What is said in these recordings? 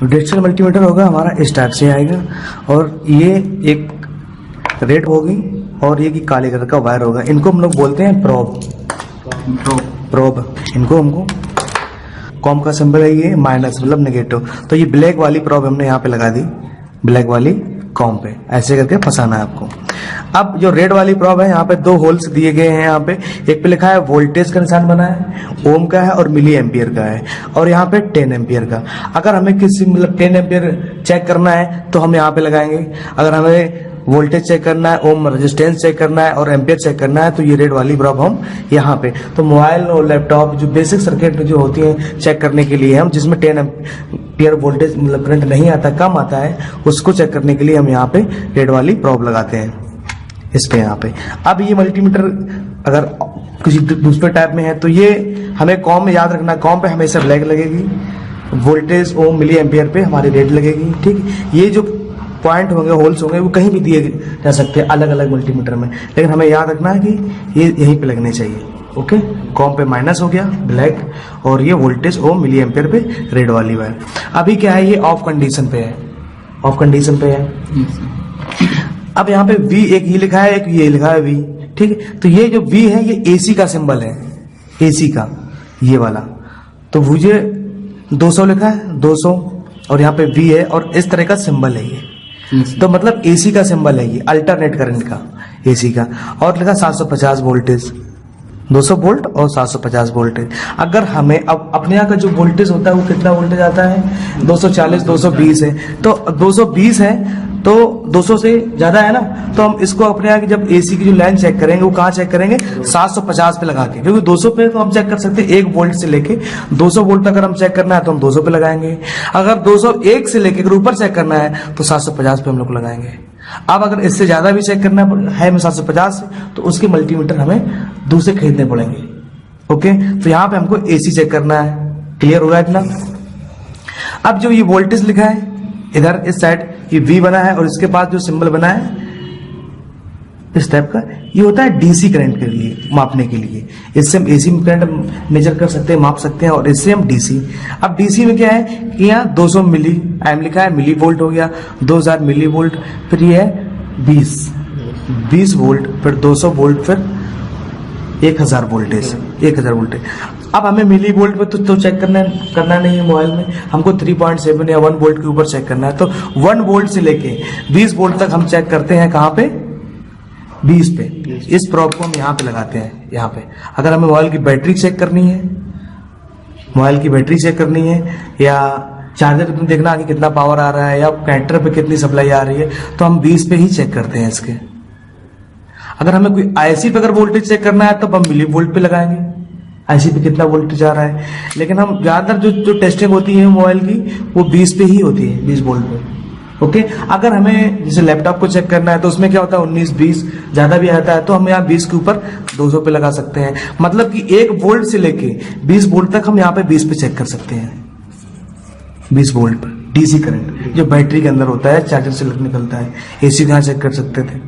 Digital multimeter होगा हमारा इस टाइप से आएगा, और ये एक रेड होगी और ये की काले कलर का वायर होगा। इनको हम लोग बोलते हैं प्रोब। इनको हमको कॉम का सिंबल है ये माइनस मतलब नेगेटिव। तो ये ब्लैक वाली प्रोब हमने यहाँ पे लगा दी, ब्लैक वाली कॉम पे ऐसे करके फंसाना है आपको। अब जो रेड वाली प्रोब है, यहाँ पे दो होल्स दिए गए हैं। यहाँ पे एक पे लिखा है वोल्टेज का निशान बना है, ओम का है और मिली एम्पियर का है, और यहाँ पे 10 एम्पियर का। अगर हमें किसी मतलब 10 एम्पियर चेक करना है तो हम यहाँ पे लगाएंगे। अगर हमें वोल्टेज चेक करना है, ओम रेजिस्टेंस चेक करना है और एम्पियर चेक करना है तो ये रेड वाली प्रोब हम यहाँ पे। तो मोबाइल और लैपटॉप जो बेसिक सर्किट जो होती है चेक करने के लिए हम, जिसमें 10 एम्पियर वोल्टेज मतलब करंट नहीं आता, कम आता है, उसको चेक करने के लिए हम यहाँ पे रेड वाली प्रोब लगाते हैं इस पे यहाँ पे। अब ये मल्टीमीटर अगर किसी दूसरे टाइप में है तो ये हमें कॉम में याद रखना, कॉम पे हमेशा ब्लैक लगेगी, वोल्टेज ओम मिली एम्पियर पे हमारी रेड लगेगी। ठीक, ये जो पॉइंट होंगे, होल्स होंगे, वो कहीं भी दिए जा सकते हैं अलग अलग मल्टीमीटर में, लेकिन हमें याद रखना है कि ये यहीं पे लगने चाहिए। ओके, कॉम पे माइनस हो गया ब्लैक, और ये वोल्टेज ओम मिली एम्पियर पे रेड वाली वायर। अभी क्या है, ये ऑफ कंडीशन पे है, ऑफ कंडीशन पे है। अब यहाँ पे V एक ये लिखा है, एक ये लिखा है V। ठीक है, तो ये जो V है ये AC का सिंबल है, AC का ये वाला। तो मुझे 200 लिखा है, 200, और यहाँ पे V है और इस तरह का सिंबल है ये। तो मतलब AC का सिंबल है ये, अल्टरनेट करंट का, AC का। और लिखा 750 वोल्टेज, 200 वोल्ट और 750 वोल्टेज। अगर हमें अब अपने यहाँ का जो वोल्टेज होता है वो कितना वोल्टेज आता है, 240 220 है। तो 220 है तो 200 से ज्यादा है ना, तो हम इसको अपने यहाँ की जब AC की जो लाइन चेक करेंगे वो कहाँ चेक करेंगे, 750 पे लगा के। क्योंकि 200 पे तो हम चेक कर सकते हैं 1 वोल्ट से लेके 200 वोल्ट तक। अगर हम चेक करना है तो हम 200 पे लगाएंगे। अगर 201 से लेके अगर ऊपर चेक करना है तो 750 पे हम लोग लगाएंगे। अब अगर इससे ज्यादा भी चेक करना है हमें 750 से, तो उसके मल्टीमीटर हमें दूसरे खरीदने पड़ेंगे। ओके, तो यहाँ पे हमको AC चेक करना है। क्लियर होगा इतना? अब जो ये वोल्टेज लिखा है इधर इस साइड, ये V बना है और इसके पास जो सिंबल बना है इस टाइप का, ये होता है DC करंट के लिए, मापने के लिए। इससे हम AC में करंट मेजर कर सकते हैं, माप सकते हैं, और इससे हम DC। अब DC में क्या है कि यहाँ 200 मिली एम लिखा है, मिली वोल्ट हो गया, 2000 मिली वोल्ट, फिर ये है 20 वोल्ट, फिर 200 वोल्ट, फिर 1000 वोल्टेज, 1000 वोल्टेज। अब हमें मिली वोल्ट पे तो चेक करना नहीं है मोबाइल में, हमको 3.7 या 1 वोल्ट के ऊपर चेक करना है। तो 1 वोल्ट से लेके 20 वोल्ट तक हम चेक करते हैं। कहाँ पे? 20 पे। इस प्रोब को हम यहाँ पे लगाते हैं, यहाँ पे। अगर हमें मोबाइल की बैटरी चेक करनी है, मोबाइल की बैटरी चेक करनी है, या चार्जर पे देखना कि कितना पावर आ रहा है, या कनेक्टर पे कितनी सप्लाई आ रही है, तो हम 20 पे ही चेक करते हैं इसके। अगर हमें कोई IC पे अगर वोल्टेज चेक करना है तो हम मिली वोल्ट पे लगाएंगे, IC पे कितना वोल्टेज आ रहा है। लेकिन हम ज्यादातर जो टेस्टिंग होती है मोबाइल की वो 20 पे ही होती है, 20 वोल्ट पे। ओके, अगर हमें जैसे लैपटॉप को चेक करना है तो उसमें क्या होता है 19 20 ज्यादा भी आता है, तो हम यहाँ 20 के ऊपर 200 पे लगा सकते हैं। मतलब कि 1 वोल्ट से लेके 20 वोल्ट तक हम यहाँ पे 20 पे चेक कर सकते हैं। 20 वोल्ट पर DC करंट जो बैटरी के अंदर होता है, चार्जर से निकलता है। AC यहाँ चेक कर सकते थे।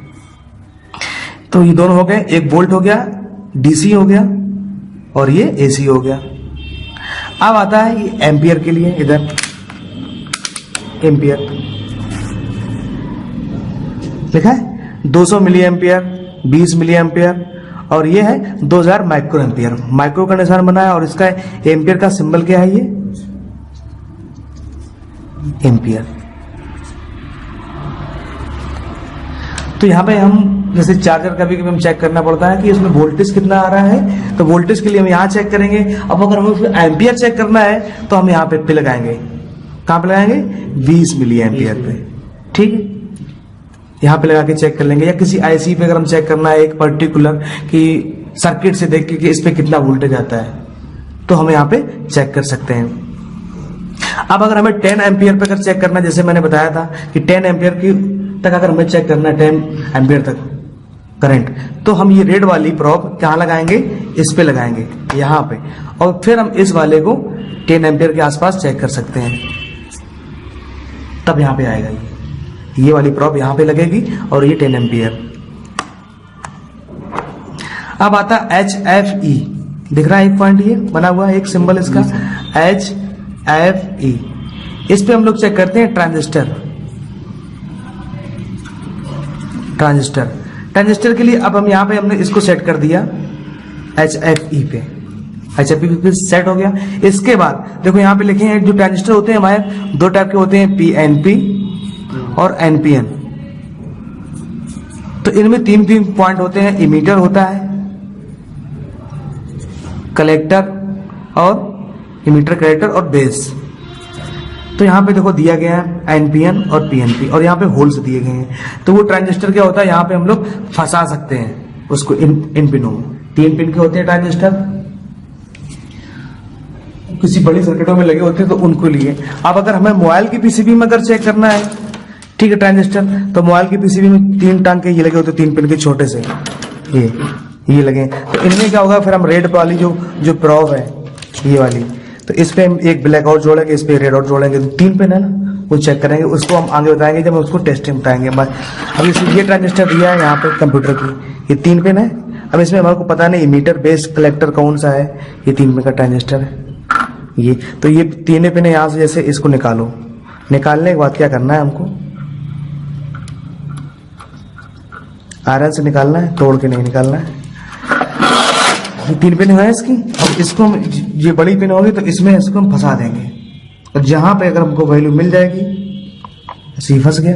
तो ये दोनों हो गए, 1 वोल्ट हो गया, DC हो गया, और ये AC हो गया। अब आता है ये एम्पियर के लिए। इधर एम्पियर लिखा है 200 मिली एम्पियर, 20 मिली एम्पियर, और ये है 2000 माइक्रो एम्पियर। माइक्रो का निशान बना है और इसका एम्पियर का सिंबल क्या है, ये एम्पियर। तो यहाँ पे हम जैसे चार्जर का भी हम चेक करना पड़ता है कि इसमें वोल्टेज कितना आ रहा है, तो वोल्टेज के लिए हम यहाँ चेक करेंगे। अब अगर हमें एम्पियर चेक करना है तो हम यहाँ पे लगाएंगे। कहाँ पे लगाएंगे? 20 मिली एम्पियर पे। ठीक है, यहाँ पे लगा के चेक कर लेंगे। या किसी IC पे अगर हम चेक करना है एक पर्टिकुलर कि सर्किट से देख के कि इस पे कितना वोल्टेज आता है, तो हम यहाँ पे चेक कर सकते हैं। अब अगर हमें 10 एम्पियर पे अगर चेक करना है, जैसे मैंने बताया था कि 10 एम्पियर की तक अगर हमें चेक करना है, 10 एम्पियर तक करंट, तो हम ये रेड वाली प्रोब कहाँ लगाएंगे? इस पे लगाएंगे, यहाँ पे। और फिर हम इस वाले को 10 एम्पियर के आसपास चेक कर सकते हैं, तब यहाँ पे आएगा ये वाली प्रोब यहाँ पे लगेगी, और ये 10 एम्पियर। अब आता HFE, दिख रहा है एक पॉइंट ये बना हुआ है, एक सिंबल इसका HFE। इस पे हम लोग चेक करते हैं ट्रांजिस्टर। ट्रांजिस्टर के लिए अब हम यहाँ पे हमने इसको सेट कर दिया HFE पे। HFE पे सेट हो गया। इसके बाद देखो यहाँ पे लिखे हैं जो ट्रांजिस्टर होते हैं हमारे दो टाइप के होते हैं, PNP और NPN। तो इनमें तीन पॉइंट होते हैं, इमीटर होता है, कलेक्टर और इमीटर, कलेक्टर और बेस। तो यहाँ पे देखो दिया गया है NPN और PNP और यहाँ पे होल्स दिए गए हैं। तो वो ट्रांजिस्टर क्या होता है, यहाँ पे हम लोग फंसा सकते हैं उसको इन पिनों में। 3 पिन के होते हैं ट्रांजिस्टर, किसी बड़ी सर्किटों में लगे होते हैं तो उनको लिए। अब अगर हमें मोबाइल की पीसीबी में अगर चेक करना है, ठीक है, ट्रांजिस्टर, तो मोबाइल की पीसीबी में 3 टांग के ये लगे होते हैं, 3 पिन के छोटे से ये लगे। तो इनमें क्या होगा, फिर हम रेड वाली जो प्रोब है ये वाली, तो इस पे हम एक ब्लैक आउट जोड़ेंगे, इस पे रेड आउट जोड़ेंगे। तो 3 पिन है ना, वो चेक करेंगे, उसको हम आगे बताएंगे जब हम उसको टेस्टिंग बताएंगे। अब ये ट्रांजिस्टर दिया है यहाँ पे कंप्यूटर की, ये 3 पिन है। अब इसमें हमारे को पता नहीं मीटर, बेस, कलेक्टर कौन सा है, ये 3 पिन का ट्रांजिस्टर है ये। तो ये 3 पिन है, यहाँ से जैसे इसको निकालो। निकालने के बाद क्या करना है, हमको आयरन से निकालना है, तोड़ के नहीं निकालना है। ये 3 पिन है इसकी। अब इसको हम, ये बड़ी पिन होगी तो इसमें इसको हम फंसा देंगे। और जहां पे अगर हमको वैल्यू मिल जाएगी, ऐसे ही फंस गया।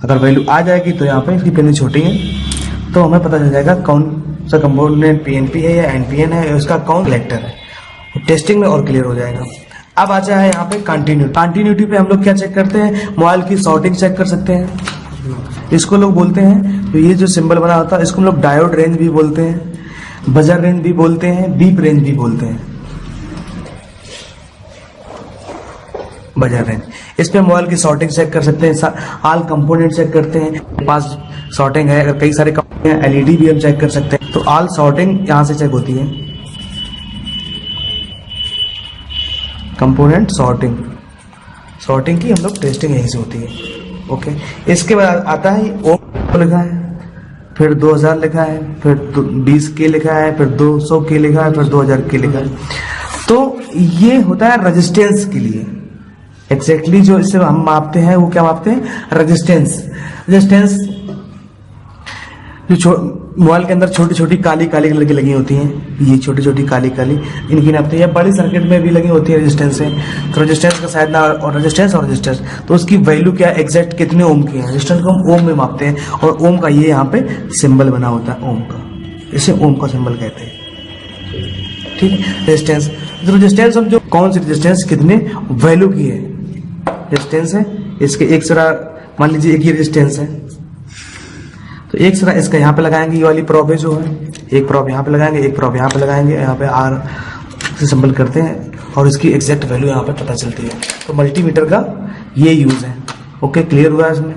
अगर वैल्यू आ जाएगी तो यहाँ पे इसकी पिन छोटी है, तो हमें पता चल जाएगा कौन सा कंपोनेंट PNP है या NPN है, इसका कौन कलेक्टर है। टेस्टिंग में और क्लियर हो जाएगा। अब आता है यहाँ पे कंटिन्यूटी पे हम लोग क्या चेक करते हैं, मोबाइल की सॉर्टिंग चेक कर सकते हैं। इसको लोग बोलते हैं, तो ये जो सिंबल बना होता है इसको हम लोग डायोड रेंज भी बोलते हैं, बजर रेंज भी बोलते हैं, बीप रेंज भी बोलते हैं। बजर रेंज, इस पे मोबाइल की सॉर्टिंग चेक कर सकते हैं, ऑल कंपोनेंट चेक करते हैं, पास सॉर्टिंग है। अगर कई सारे कंपोनेंट हैं, LED भी हम चेक कर सकते हैं। तो ऑल सॉर्टिंग यहाँ से चेक होती है, कंपोनेंट सॉर्टिंग की हम लोग टेस्टिंग यहीं से होती है। ओके, इसके बाद आता है ओम लिखा है, फिर 2000 लिखा है, फिर 20K लिखा है, फिर 200K लिखा है, फिर 2000K लिखा है। तो ये होता है रेजिस्टेंस के लिए। एग्जैक्टली जो इसे हम मापते हैं वो क्या मापते हैं, रेजिस्टेंस। जो मोबाइल के अंदर छोटी छोटी काली कलर की लगी होती हैं, ये छोटी छोटी काली इनकी नापते हैं। या बड़ी सर्किट में भी लगी होती है रेजिस्टेंस है, तो रेजिस्टेंस का शायद ना, और रेजिस्टेंस तो उसकी वैल्यू क्या एग्जैक्ट कितने ओम की है, रेजिस्टेंस को हम ओम में मापते हैं। और ओम का ये यहाँ पे सिंबल बना होता है ओम का, इसे ओम का सिंबल कहते हैं। ठीक है, रेजिस्टेंस हम जो कौन सी रेजिस्टेंस कितने वैल्यू की है, रेजिस्टेंस है इसके एक सिरा, मान लीजिए एक ये रेजिस्टेंस है, तो एक सिरा इसका यहाँ पे लगाएंगे, ये वाली प्रोब है जो है, एक प्रोब यहाँ पे लगाएंगे, एक प्रोब यहाँ पे लगाएंगे, यहाँ पे R से सिंबल करते हैं और इसकी एग्जैक्ट वैल्यू यहाँ पे पता चलती है। तो मल्टीमीटर का ये यूज है। ओके, क्लियर हुआ है इसमें।